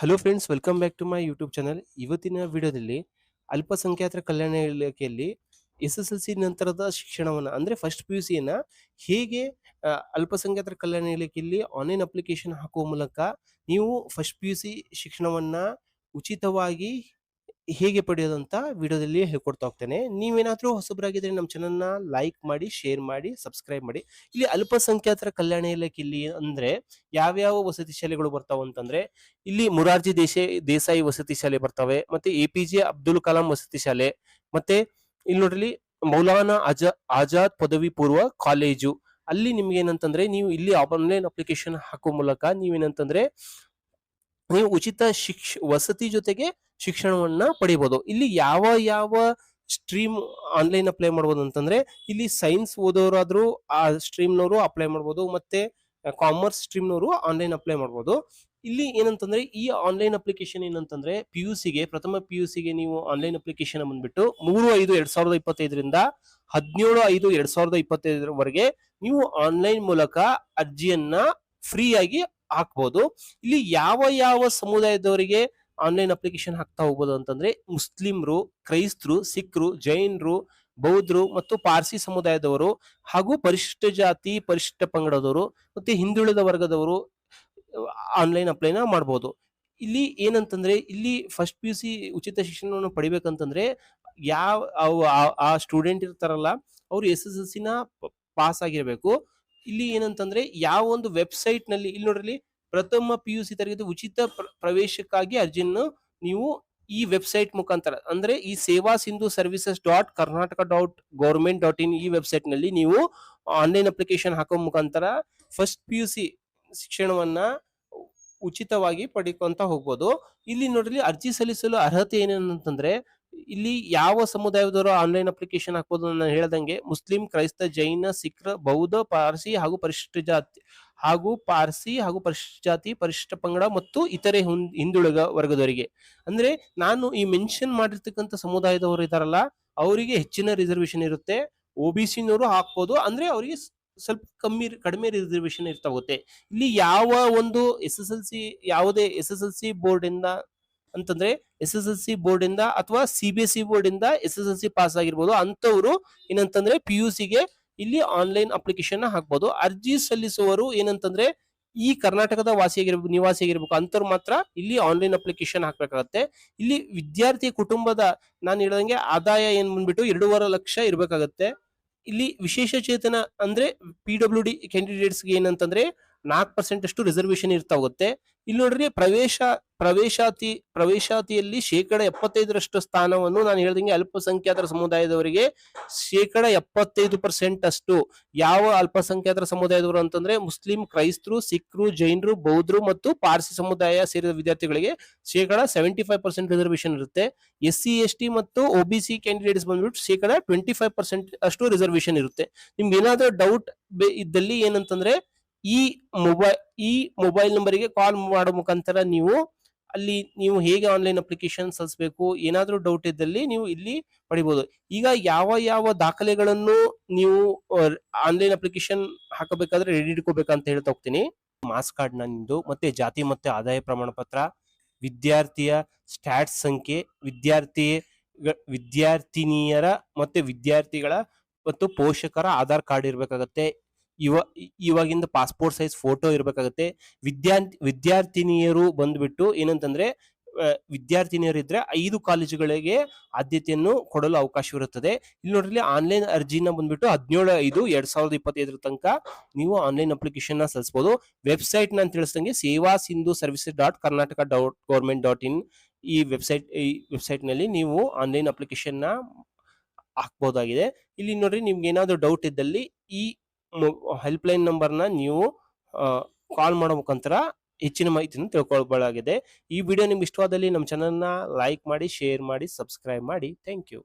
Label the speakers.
Speaker 1: Hello friends, welcome back to my YouTube channel. ಇವತ್ತಿನ ವಿಡಿಯೋದಲ್ಲಿ ಅಲ್ಪಸಂಖ್ಯಾತರ ಕಲ್ಯಾಣ ಇಲಾಖೆಯಲ್ಲಿ ಎಸ್-ಎಸ್-ಎಲ್-ಸಿ ನಂತರದ ಶಿಕ್ಷಣವನ್ನು ಅಂದರೆ ಫಸ್ಟ್ PUCಯನ್ನು ಹೇಗೆ ಅಲ್ಪಸಂಖ್ಯಾತರ ಕಲ್ಯಾಣ ಇಲಾಖೆಯಲ್ಲಿ ಆನ್ಲೈನ್ ಅಪ್ಲಿಕೇಶನ್ ಹಾಕುವ ಮೂಲಕ ನೀವು ಫಸ್ಟ್ PUC ಶಿಕ್ಷಣವನ್ನು ಉಚಿತವಾಗಿ ಹೇಗೆ ಪಡೆಯೋದಂತ ವಿಡಿಯೋದಲ್ಲಿ ಹೇಳ್ಕೊಡ್ತಾ ಹೋಗ್ತೇನೆ. ನೀವೇನಾದರೂ ಹೊಸಬರಾಗಿದ್ರೆ ನಮ್ಮ ಚಾನಲ್ನ ಲೈಕ್ ಮಾಡಿ, ಶೇರ್ ಮಾಡಿ, ಸಬ್ಸ್ಕ್ರೈಬ್ ಮಾಡಿ. ಇಲ್ಲಿ ಅಲ್ಪಸಂಖ್ಯಾತರ ಕಲ್ಯಾಣ ಇಲಾಖೆಯಲ್ಲಿ ಅಂದ್ರೆ ಯಾವ್ಯಾವ ವಸತಿ ಶಾಲೆಗಳು ಬರ್ತಾವ ಅಂತಂದ್ರೆ ಇಲ್ಲಿ ಮುರಾರ್ಜಿ ದೇಸಾಯಿ ವಸತಿ ಶಾಲೆ ಬರ್ತವೆ, ಮತ್ತೆ APJ ಅಬ್ದುಲ್ ಕಲಾಂ ವಸತಿ ಶಾಲೆ, ಮತ್ತೆ ಇಲ್ಲಿ ನೋಡ್ರಿ ಮೌಲಾನಾ ಆಜಾದ್ ಪದವಿ ಪೂರ್ವ ಕಾಲೇಜು. ಅಲ್ಲಿ ನಿಮ್ಗೆ ಏನಂತಂದ್ರೆ ನೀವು ಇಲ್ಲಿ ಆನ್ಲೈನ್ ಅಪ್ಲಿಕೇಶನ್ ಹಾಕುವ ಮೂಲಕ ನೀವೇನಂತಂದ್ರೆ ನೀವು ಉಚಿತ ವಸತಿ ಜೊತೆಗೆ ಶಿಕ್ಷಣವನ್ನ ಪಡಿಬಹುದು. ಇಲ್ಲಿ ಯಾವ ಯಾವ ಸ್ಟ್ರೀಮ್ ಆನ್ಲೈನ್ ಅಪ್ಲೈ ಮಾಡ್ಬೋದು ಅಂತಂದ್ರೆ ಇಲ್ಲಿ ಸೈನ್ಸ್ ಓದೋರಾದ್ರೂ ಆ ಸ್ಟ್ರೀಮ್ನವರು ಅಪ್ಲೈ ಮಾಡ್ಬೋದು, ಮತ್ತೆ ಕಾಮರ್ಸ್ ಸ್ಟ್ರೀಮ್ನವರು ಆನ್ಲೈನ್ ಅಪ್ಲೈ ಮಾಡ್ಬೋದು. ಇಲ್ಲಿ ಏನಂತಂದ್ರೆ ಈ ಆನ್ಲೈನ್ ಅಪ್ಲಿಕೇಶನ್ ಏನಂತಂದ್ರೆ ಪ್ರಥಮ PUCಗೆ ನೀವು ಆನ್ಲೈನ್ ಅಪ್ಲಿಕೇಶನ್ ಬಂದ್ಬಿಟ್ಟು 3/5/2025ರಿಂದ 17/5/2025ವರೆಗೆ ನೀವು ಆನ್ಲೈನ್ ಮೂಲಕ ಅರ್ಜಿಯನ್ನ ಫ್ರೀ ಆಗಿ ಹಾಕ್ಬೋದು. ಇಲ್ಲಿ ಯಾವ ಯಾವ ಸಮುದಾಯದವರಿಗೆ ಆನ್ಲೈನ್ ಅಪ್ಲಿಕೇಶನ್ ಹಾಕ್ತಾ ಹೋಗ್ಬೋದು ಅಂತಂದ್ರೆ ಮುಸ್ಲಿಮ್ರು, ಕ್ರೈಸ್ತರು, ಸಿಖ್ರು, ಜೈನರು, ಬೌದ್ಧರು ಮತ್ತು ಪಾರ್ಸಿ ಸಮುದಾಯದವರು, ಹಾಗೂ ಪರಿಶಿಷ್ಟ ಜಾತಿ, ಪರಿಶಿಷ್ಟ ಪಂಗಡದವರು ಮತ್ತೆ ಹಿಂದುಳಿದ ವರ್ಗದವರು ಆನ್ಲೈನ್ ಅಪ್ಲೈನ ಮಾಡ್ಬೋದು. ಇಲ್ಲಿ ಏನಂತಂದ್ರೆ ಇಲ್ಲಿ ಫಸ್ಟ್ PUC ಉಚಿತ ಶಿಕ್ಷಣವನ್ನು ಪಡಿಬೇಕಂತಂದ್ರೆ ಆ ಸ್ಟೂಡೆಂಟ್ ಇರ್ತಾರಲ್ಲ ಅವ್ರು SSLC ಪಾಸ್ ಆಗಿರ್ಬೇಕು. ಇಲ್ಲಿ ಏನಂತಂದ್ರೆ ಯಾವ ಒಂದು ವೆಬ್ಸೈಟ್ ನಲ್ಲಿ ಇಲ್ಲಿ ನೋಡ್ರಿ ಪ್ರಥಮ PUC ತರಗತಿ ಉಚಿತ ಪ್ರವೇಶಕ್ಕಾಗಿ ಅರ್ಜಿಯನ್ನು ನೀವು ಈ ವೆಬ್ಸೈಟ್ ಮುಖಾಂತರ ಅಂದ್ರೆ ಈ ಸೇವಾ ಸಿಂಧು services.karnataka.government.in ಈ ವೆಬ್ಸೈಟ್ ನಲ್ಲಿ ನೀವು ಆನ್ಲೈನ್ ಅಪ್ಲಿಕೇಶನ್ ಹಾಕೋ ಮುಖಾಂತರ ಫಸ್ಟ್ PUC ಶಿಕ್ಷಣವನ್ನ ಉಚಿತವಾಗಿ ಪಡಿಕೊಂತ ಹೋಗ್ಬೋದು. ಇಲ್ಲಿ ನೋಡ್ರಿ ಅರ್ಜಿ ಸಲ್ಲಿಸಲು ಅರ್ಹತೆ ಏನೇನಂತಂದ್ರೆ ಇಲ್ಲಿ ಯಾವ ಸಮುದಾಯದವರು ಆನ್ಲೈನ್ ಅಪ್ಲಿಕೇಶನ್ ಹಾಕ್ಬೋದು ನಾನು ಹೇಳ್ದಂಗೆ ಮುಸ್ಲಿಂ, ಕ್ರೈಸ್ತ, ಜೈನ, ಸಿಖ್, ಬೌದ್ಧ, ಪಾರ್ಸಿ ಹಾಗೂ ಪರಿಶಿಷ್ಟ ಜಾತಿ, ಪರಿಶಿಷ್ಟ ಪಂಗಡ ಮತ್ತು ಇತರೆ ಹಿಂದುಳಿದ ವರ್ಗದವರಿಗೆ. ಅಂದ್ರೆ ನಾನು ಈ ಮೆನ್ಷನ್ ಮಾಡಿರ್ತಕ್ಕಂಥ ಸಮುದಾಯದವರು ಇದಾರಲ್ಲ ಅವರಿಗೆ ಹೆಚ್ಚಿನ ರಿಸರ್ವೇಶನ್ ಇರುತ್ತೆ. OBCನವರು ಹಾಕ್ಬೋದು, ಅಂದ್ರೆ ಅವರಿಗೆ ಸ್ವಲ್ಪ ಕಡಿಮೆ ರಿಸರ್ವೇಶನ್ ಇರ್ತಾ ಹೋಗುತ್ತೆ. ಇಲ್ಲಿ ಯಾವ ಒಂದು ಯಾವುದೇ SSLC ಬೋರ್ಡ್ ಇಂದ ಅಂತಂದ್ರೆ SSLC ಬೋರ್ಡ್ ಇಂದ ಅಥವಾ CBSE ಬೋರ್ಡ್ ಇಂದ SSLC ಪಾಸ್ ಆಗಿರ್ಬೋದು ಅಂತವರು ಏನಂತಂದ್ರೆ PUCಗೆ ಇಲ್ಲಿ ಆನ್ಲೈನ್ ಅಪ್ಲಿಕೇಶನ್ ಹಾಕ್ಬೋದು. ಅರ್ಜಿ ಸಲ್ಲಿಸುವವರು ಏನಂತಂದ್ರೆ ಈ ಕರ್ನಾಟಕದ ನಿವಾಸಿಯಾಗಿರ್ಬೇಕು ಅಂತವ್ರು ಮಾತ್ರ ಇಲ್ಲಿ ಆನ್ಲೈನ್ ಅಪ್ಲಿಕೇಶನ್ ಹಾಕ್ಬೇಕಾಗತ್ತೆ. ಇಲ್ಲಿ ವಿದ್ಯಾರ್ಥಿ ಕುಟುಂಬದ ನಾನು ಹೇಳ್ದಂಗೆ ಆದಾಯ ಏನ್ ಬಂದ್ಬಿಟ್ಟು 2.5 ಲಕ್ಷ ಇರ್ಬೇಕಾಗತ್ತೆ. ಇಲ್ಲಿ ವಿಶೇಷ ಚೇತನ ಅಂದ್ರೆ PWD ಕ್ಯಾಂಡಿಡೇಟ್ಸ್ಗೆ ಏನಂತಂದ್ರೆ 4% ಅಷ್ಟು ರಿಸರ್ವೇಶನ್ ಇರ್ತಾ ಹೋಗುತ್ತೆ. ಇಲ್ಲಿ ನೋಡ್ರಿ ಪ್ರವೇಶಾತಿಯಲ್ಲಿ 75% ಸ್ಥಾನವನ್ನು ನಾನು ಹೇಳ್ದಂಗೆ ಅಲ್ಪಸಂಖ್ಯಾತರ ಸಮುದಾಯದವರಿಗೆ 75% ಅಷ್ಟು. ಯಾವ ಅಲ್ಪಸಂಖ್ಯಾತರ ಸಮುದಾಯದವರು ಅಂತಂದ್ರೆ ಮುಸ್ಲಿಂ, ಕ್ರೈಸ್ತರು, ಸಿಖ್ರು, ಜೈನರು, ಬೌದ್ಧರು ಮತ್ತು ಪಾರ್ಸಿ ಸಮುದಾಯ ಸೇರಿದ ವಿದ್ಯಾರ್ಥಿಗಳಿಗೆ 75% ರಿಸರ್ವೇಶನ್ ಇರುತ್ತೆ. SC ST ಮತ್ತು OBC ಕ್ಯಾಂಡಿಡೇಟ್ಸ್ ಬಂದ್ಬಿಟ್ಟು 25% ಅಷ್ಟು ರಿಸರ್ವೇಶನ್ ಇರುತ್ತೆ. ನಿಮ್ಗೆ ಏನಾದ್ರೂ ಡೌಟ್ ಇದ್ದಲ್ಲಿ ಏನಂತಂದ್ರೆ ಈ ಮೊಬೈಲ್ ನಂಬರಿಗೆ ಕಾಲ್ ಮಾಡೋ ಮುಖಾಂತರ ನೀವು ಹೇಗೆ ಆನ್ಲೈನ್ ಅಪ್ಲಿಕೇಶನ್ ಸಲ್ಲಿಸಬೇಕು, ಏನಾದ್ರೂ ಡೌಟ್ ಇದ್ದಲ್ಲಿ ನೀವು ಇಲ್ಲಿ ಪಡಿಬಹುದು. ಈಗ ಯಾವ ದಾಖಲೆಗಳನ್ನು ನೀವು ಆನ್ಲೈನ್ ಅಪ್ಲಿಕೇಶನ್ ಹಾಕಬೇಕಾದ್ರೆ ರೆಡಿ ಇಟ್ಕೋಬೇಕಂತ ಹೇಳ್ತಾ ಹೋಗ್ತೀನಿ. ಮಾಸ್ ಕಾರ್ಡ್ ನಿಮ್ದು, ಮತ್ತೆ ಜಾತಿ ಮತ್ತೆ ಆದಾಯ ಪ್ರಮಾಣ ಪತ್ರ, ವಿದ್ಯಾರ್ಥಿಯ ಸ್ಟ್ಯಾಟ್ಸ್ ಸಂಖ್ಯೆ, ವಿದ್ಯಾರ್ಥಿನಿಯರ ಮತ್ತೆ ವಿದ್ಯಾರ್ಥಿಗಳ ಮತ್ತು ಪೋಷಕರ ಆಧಾರ್ ಕಾರ್ಡ್ ಇರ್ಬೇಕಾಗತ್ತೆ. ಇವಾಗಿಂದ ಪಾಸ್ಪೋರ್ಟ್ ಸೈಜ್ ಫೋಟೋ ಇರ್ಬೇಕಾಗತ್ತೆ. ವಿದ್ಯಾರ್ಥಿನಿಯರು ಬಂದ್ಬಿಟ್ಟು ಏನಂತಂದ್ರೆ ವಿದ್ಯಾರ್ಥಿನಿಯರಿದ್ರೆ 5 ಕಾಲೇಜುಗಳಿಗೆ ಆದ್ಯತೆಯನ್ನು ಕೊಡಲು ಅವಕಾಶವಿರುತ್ತದೆ. ಇಲ್ಲಿ ನೋಡ್ರಿ ಆನ್ಲೈನ್ ಅರ್ಜಿನ ಬಂದ್ಬಿಟ್ಟು 17/5/2025 ತನಕ ನೀವು ಆನ್ಲೈನ್ ಅಪ್ಲಿಕೇಶನ್ ಸಲ್ಲಿಸಬಹುದು. ವೆಬ್ಸೈಟ್ ನಾನು ತಿಳಿಸ್ದಂಗೆ ಸೇವಾ ಸಿಂಧು services.karnataka.government.in ಈ ವೆಬ್ಸೈಟ್ ನಲ್ಲಿ ನೀವು ಆನ್ಲೈನ್ ಅಪ್ಲಿಕೇಶನ್ ಹಾಕ್ಬೋದಾಗಿದೆ. ಇಲ್ಲಿ ನೋಡ್ರಿ ನಿಮ್ಗೆ ಏನಾದ್ರು ಡೌಟ್ ಇದ್ದಲ್ಲಿ ಈ ಹೆಲ್ಪ್ ಲೈನ್ ನಂಬರ್ನ ನೀವು ಕಾಲ್ ಮಾಡೋ ಮುಖಾಂತರ ಹೆಚ್ಚಿನ ಮಾಹಿತಿಯನ್ನು ತಿಳ್ಕೊಳ್ಬಹುದಾಗಿದೆ. ಈ ವಿಡಿಯೋ ನಿಮ್ಗೆ ಇಷ್ಟವಾದಲ್ಲಿ ನಮ್ಮ ಚಾನಲ್ನ ಲೈಕ್ ಮಾಡಿ, ಶೇರ್ ಮಾಡಿ, ಸಬ್ಸ್ಕ್ರೈಬ್ ಮಾಡಿ. Thank you.